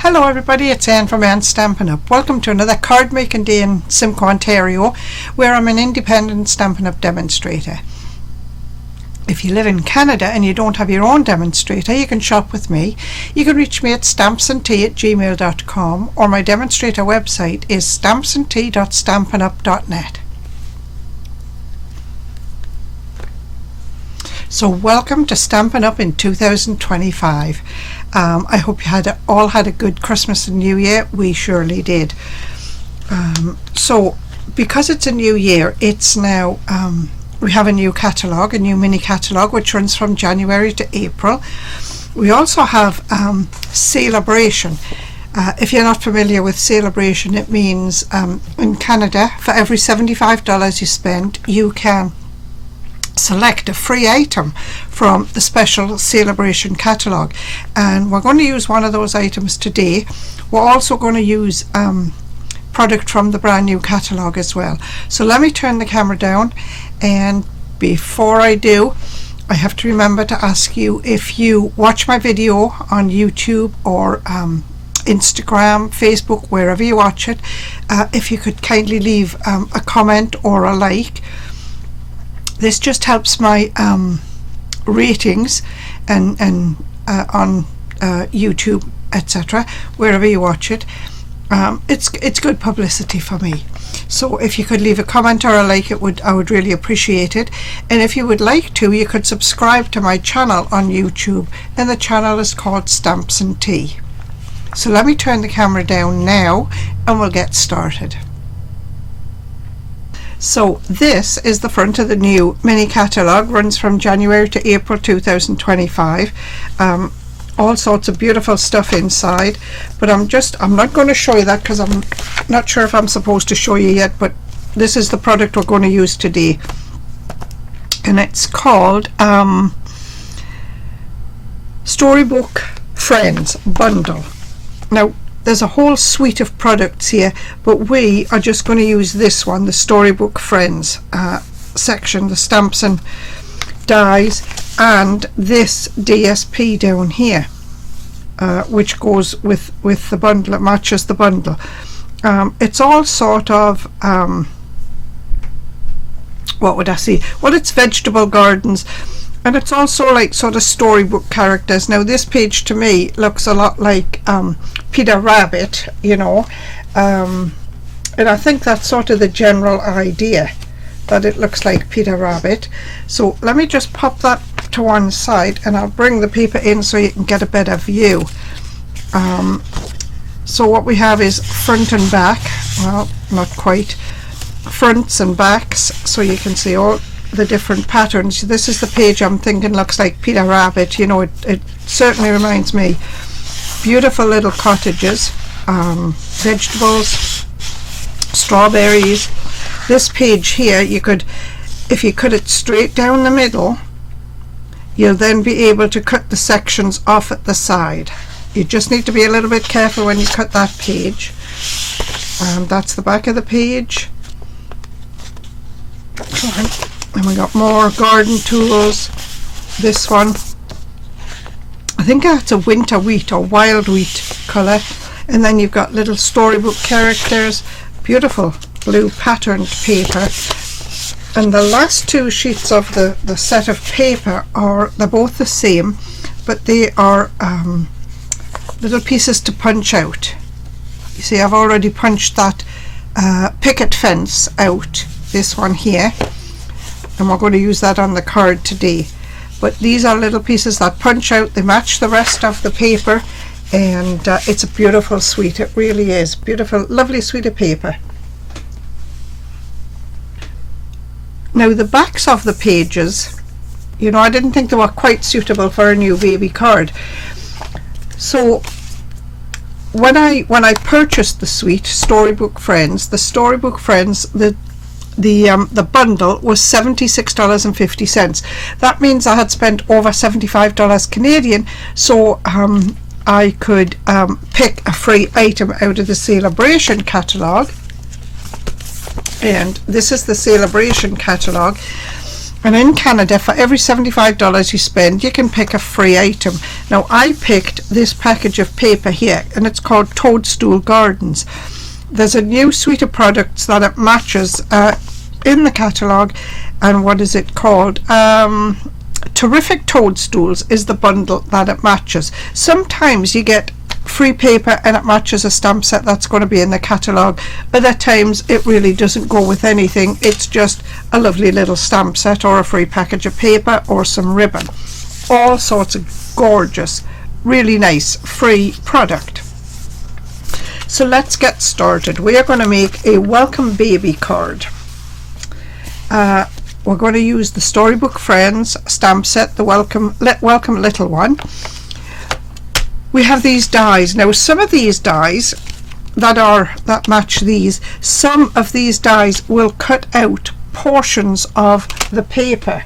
Hello everybody, it's Anne from Stampin'Up. Welcome to another card making day in Simcoe, Ontario, where I'm an independent Stampin' Up demonstrator. If you live in Canada and you don't have your own demonstrator, you can shop with me. You can reach me at StampsNTea@gmail.com, or my demonstrator website is StampsNTea.stampinup.net. So welcome to Stampin' Up in 2025. I hope you all had a good Christmas and New Year. We surely did. So because it's a new year, it's now we have a new catalogue, a new mini catalogue, which runs from January to April. We also have Celebration. If you're not familiar with Celebration, it means in Canada, for every $75 you spend, you can select a free item from the special Celebration catalogue, and we're going to use one of those items today. We're also going to use product from the brand new catalogue as well. So let me turn the camera down, and before I do, I have to remember to ask you, if you watch my video on YouTube or Instagram, Facebook, wherever you watch it, if you could kindly leave a comment or a like. This just helps my ratings and on YouTube, etc., wherever you watch it. It's good publicity for me. So if you could leave a comment or a like, I would really appreciate it. And if you would like to, you could subscribe to my channel on YouTube, and the channel is called StampsNTea. So let me turn the camera down now and we'll get started. So this is the front of the new mini catalogue, runs from January to April 2025. All sorts of beautiful stuff inside, but I'm not going to show you that because I'm not sure if I'm supposed to show you yet, but this is the product we're going to use today, and it's called Storybook Friends Bundle. Now there's a whole suite of products here, but we are just going to use this one, the Storybook Friends section, the stamps and dies, and this DSP down here, which goes with the bundle. It matches the bundle. It's all sort of what would I say? Well, it's vegetable gardens, and it's also like sort of storybook characters. Now this page to me looks a lot like Peter Rabbit, you know, and I think that's sort of the general idea, that it looks like Peter Rabbit. So let me just pop that to one side, and I'll bring the paper in so you can get a better view. So what we have is front and back, well, not quite, fronts and backs, so you can see all the different patterns. This is the page I'm thinking looks like Peter Rabbit, you know, it certainly reminds me. Beautiful little cottages, vegetables, strawberries. This page here, you could, if you cut it straight down the middle, you'll then be able to cut the sections off at the side. You just need to be a little bit careful when you cut that page. That's the back of the page. And we got more garden tools. This one, I think that's a winter wheat or wild wheat colour. And then you've got little storybook characters, beautiful blue patterned paper. And the last two sheets of the set of paper they're both the same, but they are little pieces to punch out. You see, I've already punched that picket fence out, this one here, and we're going to use that on the card today. But these are little pieces that punch out, they match the rest of the paper, and it's a beautiful suite. It really is beautiful, lovely suite of paper. Now the backs of the pages, you know, I didn't think they were quite suitable for a new baby card. So when I purchased the suite, Storybook Friends, the Storybook Friends, the bundle was $76.50. That means I had spent over $75 Canadian, so I could pick a free item out of the Celebration catalogue. And this is the Celebration catalogue, And in Canada, for every $75 you spend, you can pick a free item. Now, I picked this package of paper here, and it's called Toadstool Gardens. There's a new suite of products that it matches in the catalogue. And what is it called? Terrific Toadstools is the bundle that it matches. Sometimes you get free paper and it matches a stamp set that's going to be in the catalogue. Other times it really doesn't go with anything. It's just a lovely little stamp set or a free package of paper or some ribbon. All sorts of gorgeous, really nice free product. So let's get started. We are going to make a welcome baby card. We're going to use the Storybook Friends stamp set, the welcome little one. We have these dies. Now, some of these dies that match these, some of these dies will cut out portions of the paper.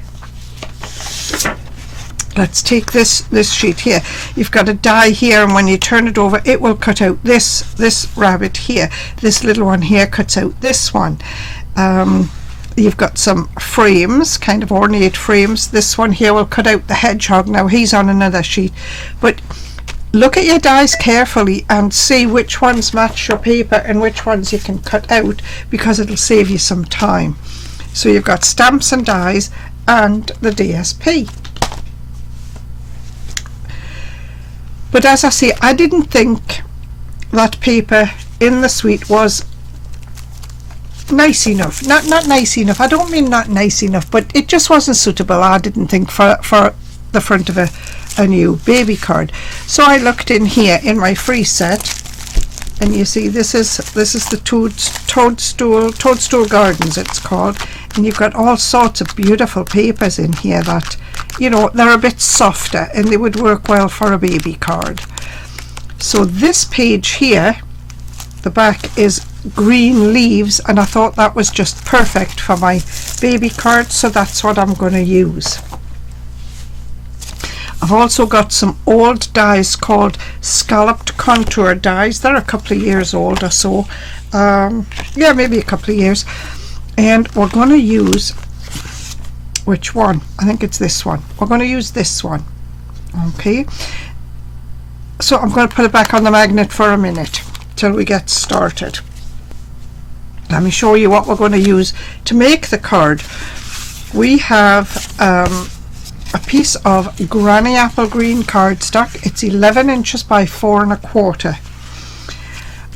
Let's take this sheet here. You've got a die here, and when you turn it over, it will cut out this rabbit here. This little one here cuts out this one. You've got some frames, kind of ornate frames. This one here will cut out the hedgehog. Now, he's on another sheet, but look at your dies carefully and see which ones match your paper and which ones you can cut out, because it'll save you some time. So you've got stamps and dies and the DSP. But as I say, I didn't think that paper in the suite was nice enough. Not nice enough. I don't mean not nice enough, but it just wasn't suitable, I didn't think, for the front of a new baby card. So I looked in here in my free set, and you see this is the Toadstool Gardens, it's called, and you've got all sorts of beautiful papers in here that, you know, they're a bit softer and they would work well for a baby card. So this page here, the back is green leaves, and I thought that was just perfect for my baby card, so that's what I'm going to use. I've also got some old dies called scalloped contour dies. They're a couple of years old or so. Yeah, maybe a couple of years. And we're going to use, which one? I think it's this one. We're going to use this one. Okay. So I'm going to put it back on the magnet for a minute till we get started. Let me show you what we're going to use to make the card. We have a piece of Granny Apple Green cardstock. It's 11 inches by 4 1/4.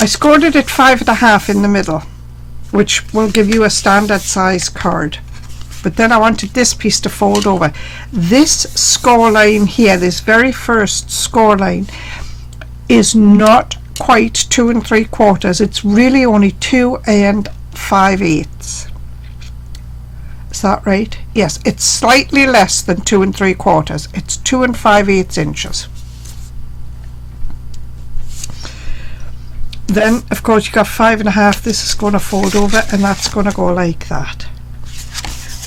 I scored it at 5.5 in the middle, which will give you a standard size card. But then I wanted this piece to fold over. This score line here, this very first score line, is not quite 2 3/4. It's really only 2 5/8. Is that right? Yes, it's slightly less than 2 3/4. It's 2 5/8 inches. Then, of course, you got 5.5. This is going to fold over, and that's going to go like that.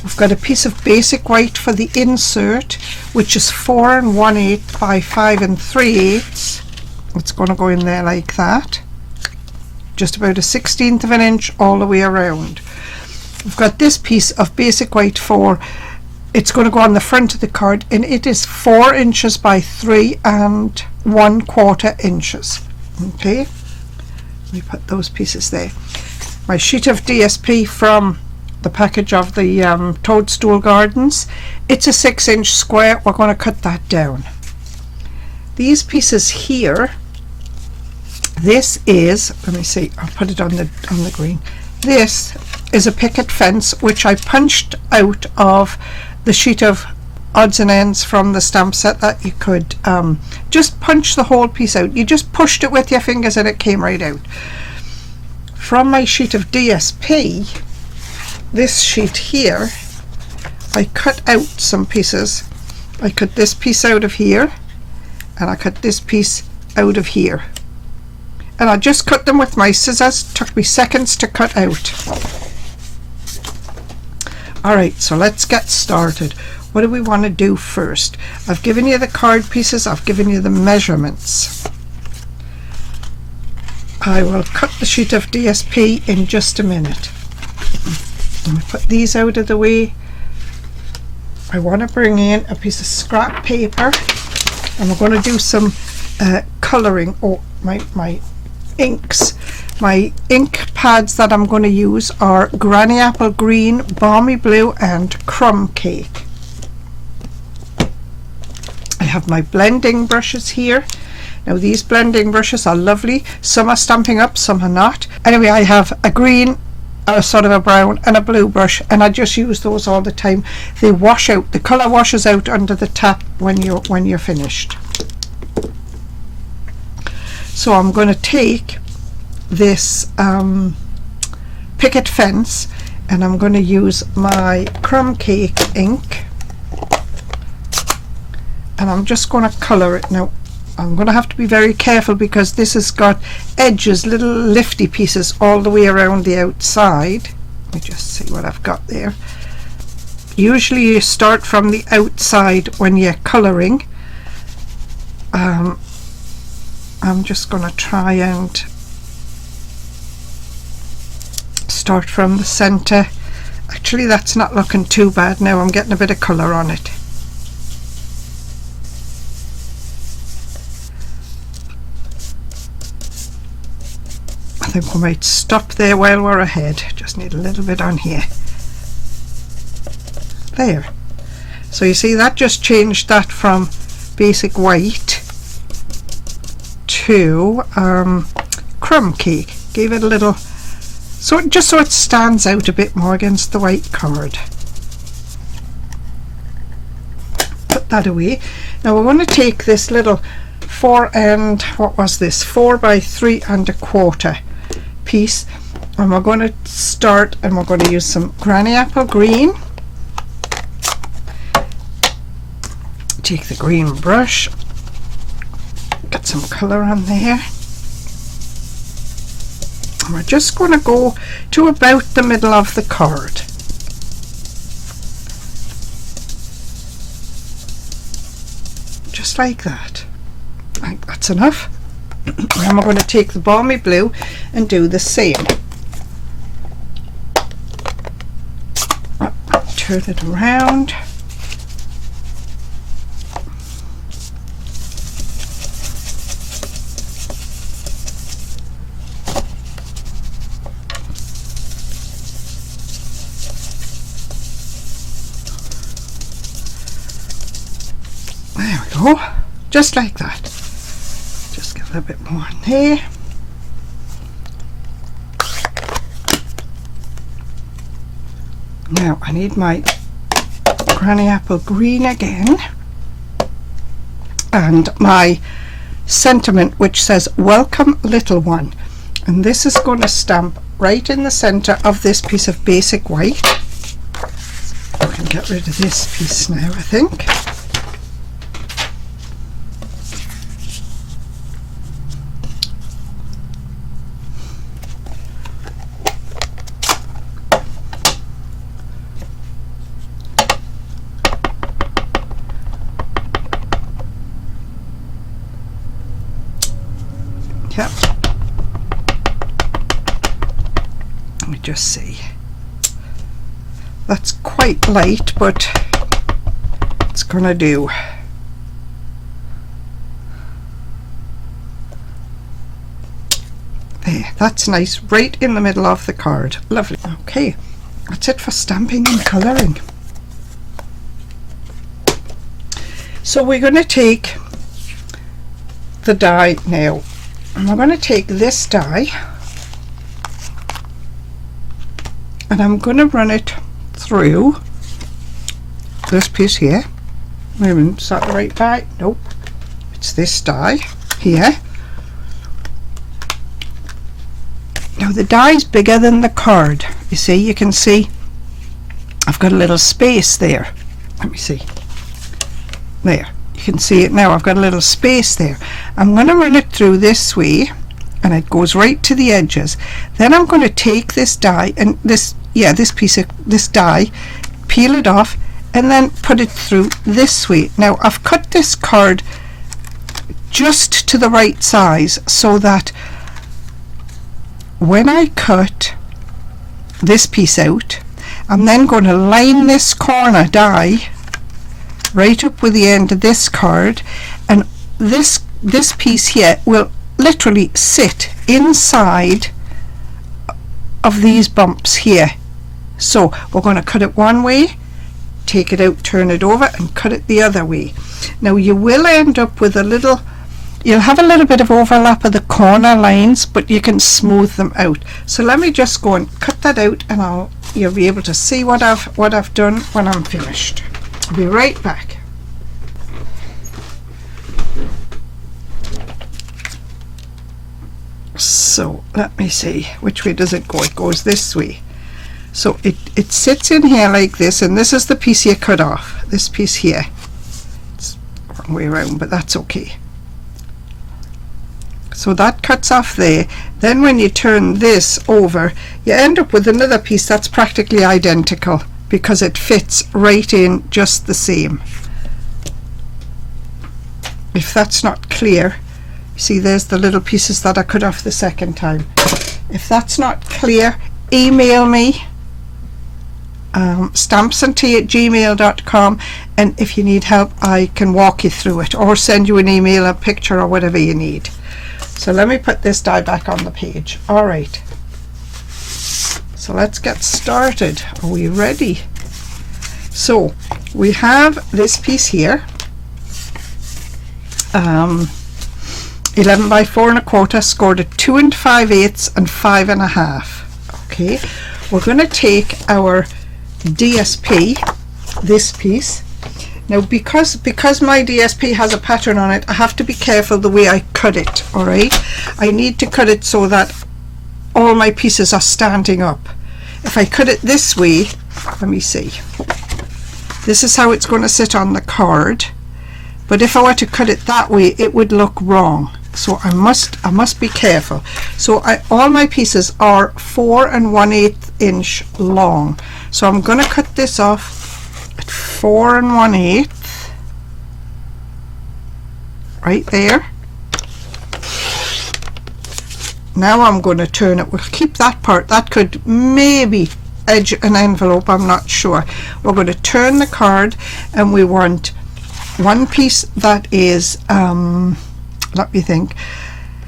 We've got a piece of basic white for the insert, which is 4 1/8 by 5 3/8. It's going to go in there like that. Just about a 1/16 of an inch all the way around. We've got this piece of basic white it's going to go on the front of the card, and it is 4 inches by 3 1/4 inches. Okay, let me put those pieces there. My sheet of DSP from the package of the Toadstool Gardens, it's a 6-inch square. We're going to cut that down. These pieces here, this is, let me see, I'll put it on the green. This is a picket fence which I punched out of the sheet of odds and ends from the stamp set that you could just punch the whole piece out. You just pushed it with your fingers and it came right out. From my sheet of DSP, this sheet here, I cut out some pieces. I cut this piece out of here, and I cut this piece out of here. And I just cut them with my scissors. It took me seconds to cut out. Alright, so let's get started. What do we want to do first? I've given you the card pieces, I've given you the measurements. I will cut the sheet of DSP in just a minute. Let me put these out of the way. I want to bring in a piece of scrap paper, and we're going to do some colouring. Oh, my inks. My ink pads that I'm going to use are Granny Apple Green, Balmy Blue and Crumb Cake. I have my blending brushes here. Now these blending brushes are lovely. Some are Stampin' Up, some are not. Anyway, I have a green, a sort of a brown and a blue brush, and I just use those all the time. They wash out, the colour washes out under the tap when you're finished. So I'm going to take this picket fence, and I'm going to use my Crumb Cake ink, and I'm just going to colour it. Now I'm going to have to be very careful because this has got edges, little lifty pieces all the way around the outside. Let me just see what I've got there. Usually you start from the outside when you're colouring. I'm just going to try and start from the centre. Actually, that's not looking too bad now. I'm getting a bit of colour on it. I think we might stop there while we're ahead. Just need a little bit on here. There. So you see, that just changed that from basic white to Crumb Cake. Gave it a little, so just so it stands out a bit more against the white card. Put that away. Now we're going to take this little 4 by 3¼ piece, and we're going to start, and we're going to use some Granny Apple Green. Take the green brush, get some colour on there, and we're just going to go to about the middle of the card. Just like that. I think that's enough. And we're going to take the Balmy Blue and do the same. Turn it around. There we go, just like that. Just get a little bit more in there. Now I need my Granny Apple Green again, and my sentiment which says "Welcome little one," and this is going to stamp right in the center of this piece of basic white. I can get rid of this piece now, I think. Yep. Let me just see. That's quite light, but it's gonna do. There, that's nice, right in the middle of the card. Lovely. Okay, that's it for stamping and colouring. So we're going to take the die now, and I'm going to take this die and I'm going to run it through this piece here. Wait a minute, is that the right die? Nope, it's this die here. Now the die's bigger than the card. You see, you can see I've got a little space there. Let me see. There, you can see it now. I've got a little space there. I'm going to run it through this way, and it goes right to the edges. Then I'm going to take this die and this piece of this die, peel it off, and then put it through this way. Now I've cut this card just to the right size so that when I cut this piece out, I'm then going to line this corner die right up with the end of this card, and this piece here will literally sit inside of these bumps here. So we're going to cut it one way, take it out, turn it over, and cut it the other way. Now you will end up with you'll have a little bit of overlap of the corner lines, but you can smooth them out. So let me just go and cut that out, and you'll be able to see what I've done when I'm finished. I'll be right back. So let me see, which way does it go? It goes this way. So it sits in here like this, and this is the piece you cut off. This piece here. It's the wrong way around, but that's okay. So that cuts off there. Then when you turn this over, you end up with another piece that's practically identical, because it fits right in just the same. If that's not clear, see, there's the little pieces that I cut off the second time. If that's not clear, email me, StampsNTea@gmail.com, and if you need help, I can walk you through it, or send you an email, a picture, or whatever you need. So let me put this die back on the page. All right, so let's get started. Are we ready? So we have this piece here, 11 by 4 1/4, scored at 2 5/8 and 5 1/2. Okay, we're going to take our DSP, this piece. Now because my DSP has a pattern on it, I have to be careful the way I cut it. All right, I need to cut it so that all my pieces are standing up. If I cut it this way, let me see, this is how it's going to sit on the card, but if I were to cut it that way, it would look wrong. So I must be careful. So all my pieces are 4 1/8 inch long. So I'm going to cut this off at 4 1/8, right there. Now I'm going to turn it. We'll keep that part. That could maybe edge an envelope, I'm not sure. We're going to turn the card, and we want one piece that is let me think,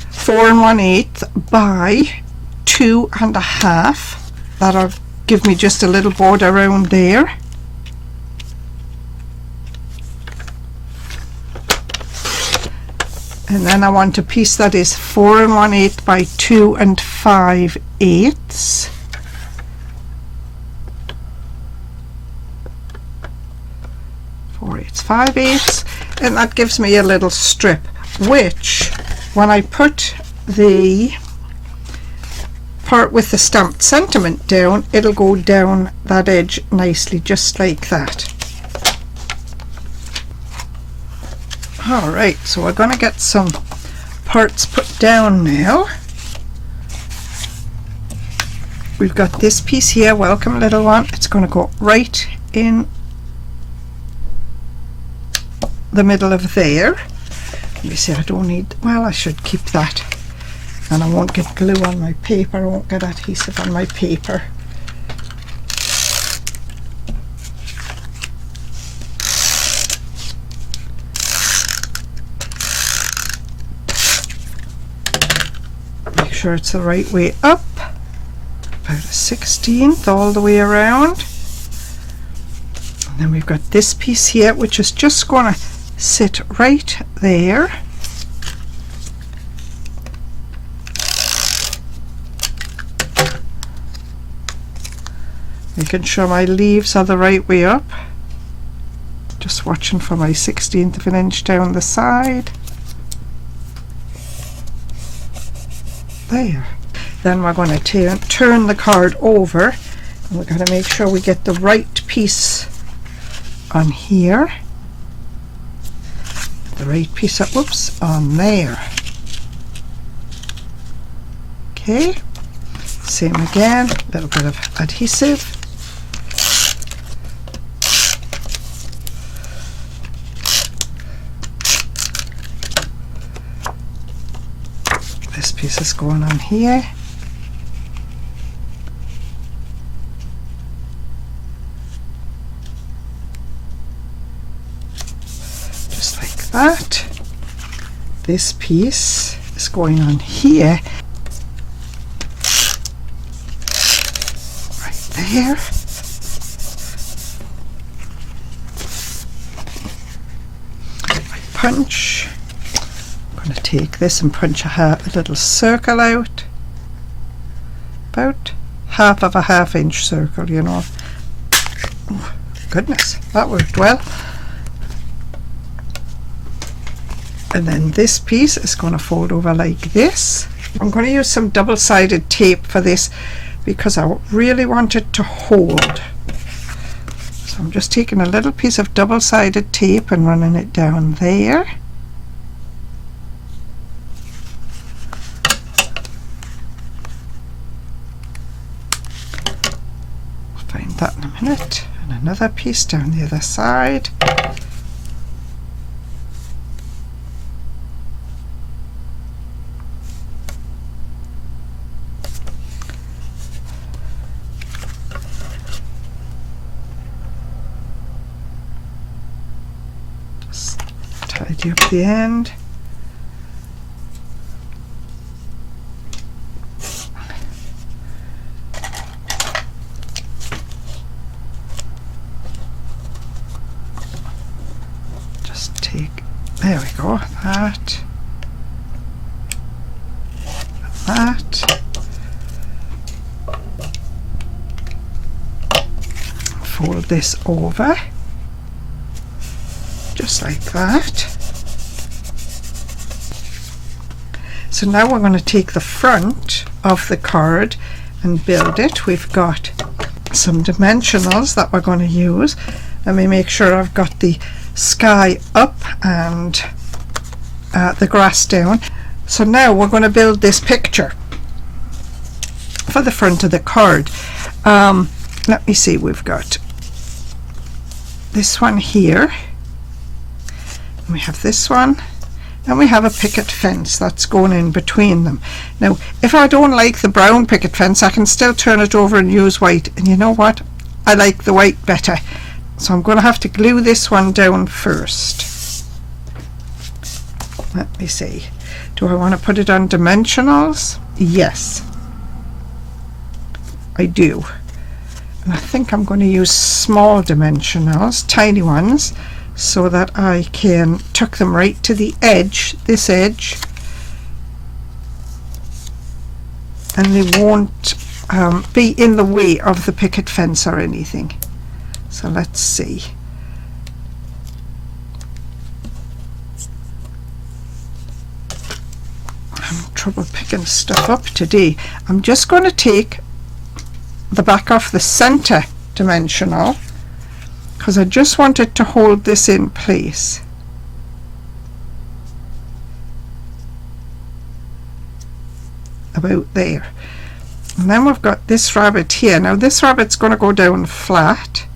4 1/8 by 2 1/2. That'll give me just a little border around there. And then I want a piece that is 4 1/8 by 2 5/8. 4 8 5/8, and that gives me a little strip, which when I put the part with the stamped sentiment down, it'll go down that edge nicely, just like that. All right, so we're going to get some parts put down now. We've got this piece here, welcome little one. It's going to go right in the middle of there. Let me see, I don't need, well, I should keep that, and I won't get glue on my paper, I won't get adhesive on my paper. Make sure it's the right way up, about a 1/16 all the way around. And then we've got this piece here, which is just going to sit right there. Making sure my leaves are the right way up. Just watching for my 1/16 of an inch down the side. There. Then we're going to turn the card over, and we're going to make sure we get the right piece on here. The right piece up, whoops, on there. Okay, same again, a little bit of adhesive. This piece is going on here. that. This piece is going on here, right there. My punch. I'm going to take this and punch a little circle out, about half of a half-inch circle, you know. Oh, goodness, that worked well. And then this piece is going to fold over like this. I'm going to use some double-sided tape for this because I really want it to hold. So I'm just taking a little piece of double-sided tape and running it down there. I'll find that in a minute. And another piece down the other side. Tidy up the end. Just take, there we go, that, that. Fold this over. Just like that. So now we're going to take the front of the card and build it. We've got some dimensionals that we're going to use. Let me make sure I've got the sky up and the grass down. So now we're going to build this picture for the front of the card. Let me see, we've got this one here. We have this one, and we have a picket fence that's going in between them. Now, if I don't like the brown picket fence, I can still turn it over and use white. And you know what? I like the white better. So I'm going to have to glue this one down first. Let me see. Do I want to put it on dimensionals? Yes, I do. And I think I'm going to use small dimensionals, tiny ones, so that I can tuck them right to the edge, this edge, and they won't be in the way of the picket fence or anything. So let's see. I'm having trouble picking stuff up today. I'm just going to take the back off the center dimensional, because I just want it to hold this in place. About there. And then we've got this rabbit here. Now this rabbit's going to go down flat.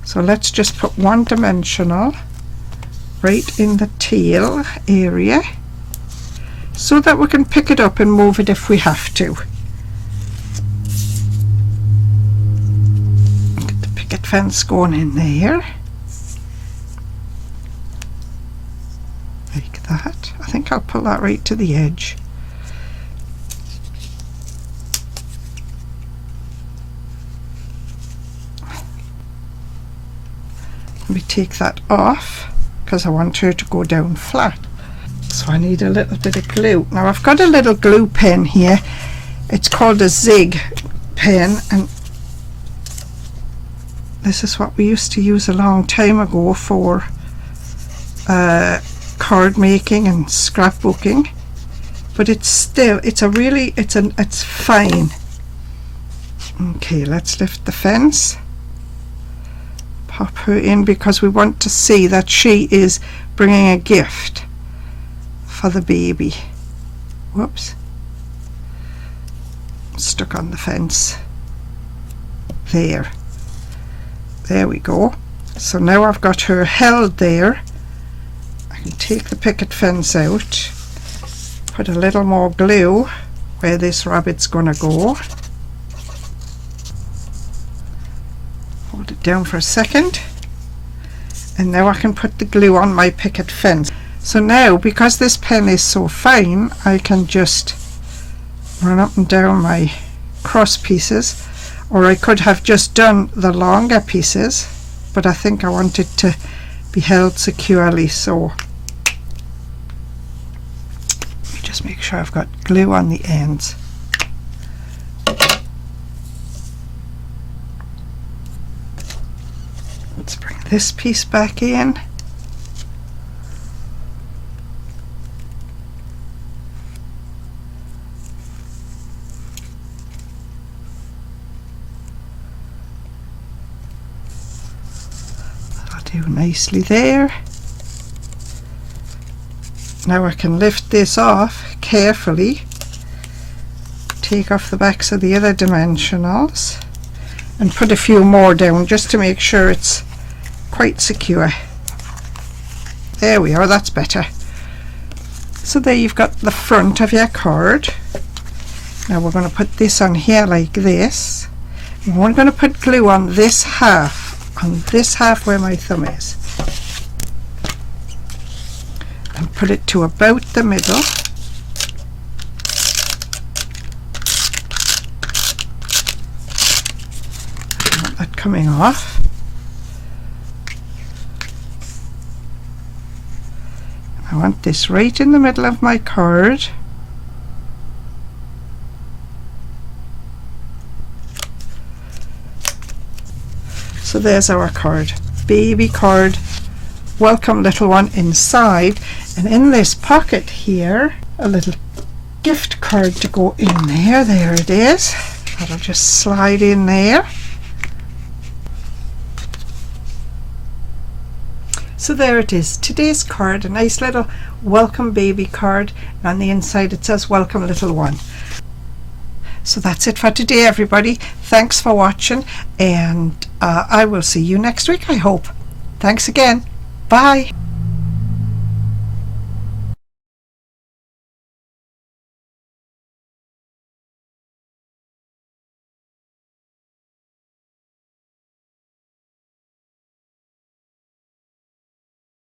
So let's just put one dimensional right in the tail area so that we can pick it up and move it if we have to. Get fence going in there like that. I think I'll pull that right to the edge. Let me take that off because I want her to go down flat. So I need a little bit of glue. Now I've got a little glue pen here. It's called a Zig pen, and this is what we used to use a long time ago for card making and scrapbooking. But it's fine. Okay, let's lift the fence. Pop her in because we want to see that she is bringing a gift for the baby. Whoops. Stuck on the fence. There. There we go. So now I've got her held there. I can take the picket fence out, put a little more glue where this rabbit's gonna go. Hold it down for a second, And now I can put the glue on my picket fence. So now, because this pen is so fine, I can just run up and down my cross pieces, or I could have just done the longer pieces, but I think I want it to be held securely, so let me just make sure I've got glue on the ends. Let's bring this piece back in. That'll do nicely there. Now I can lift this off carefully, take off the backs of the other dimensionals, and put a few more down just to make sure it's quite secure. There we are, that's better. So there you've got the front of your card. Now we're going to put this on here like this. And we're going to put glue on this half where my thumb is, and put it to about the middle. I want that coming off. I want this right in the middle of my card. So there's our card, baby card, welcome little one inside, and in this pocket here a little gift card to go in there. There it is. That'll just slide in there. So there it is, today's card, a nice little welcome baby card, and on the inside it says welcome little one. So that's it for today, everybody. Thanks for watching, and I will see you next week, I hope. Thanks again. Bye.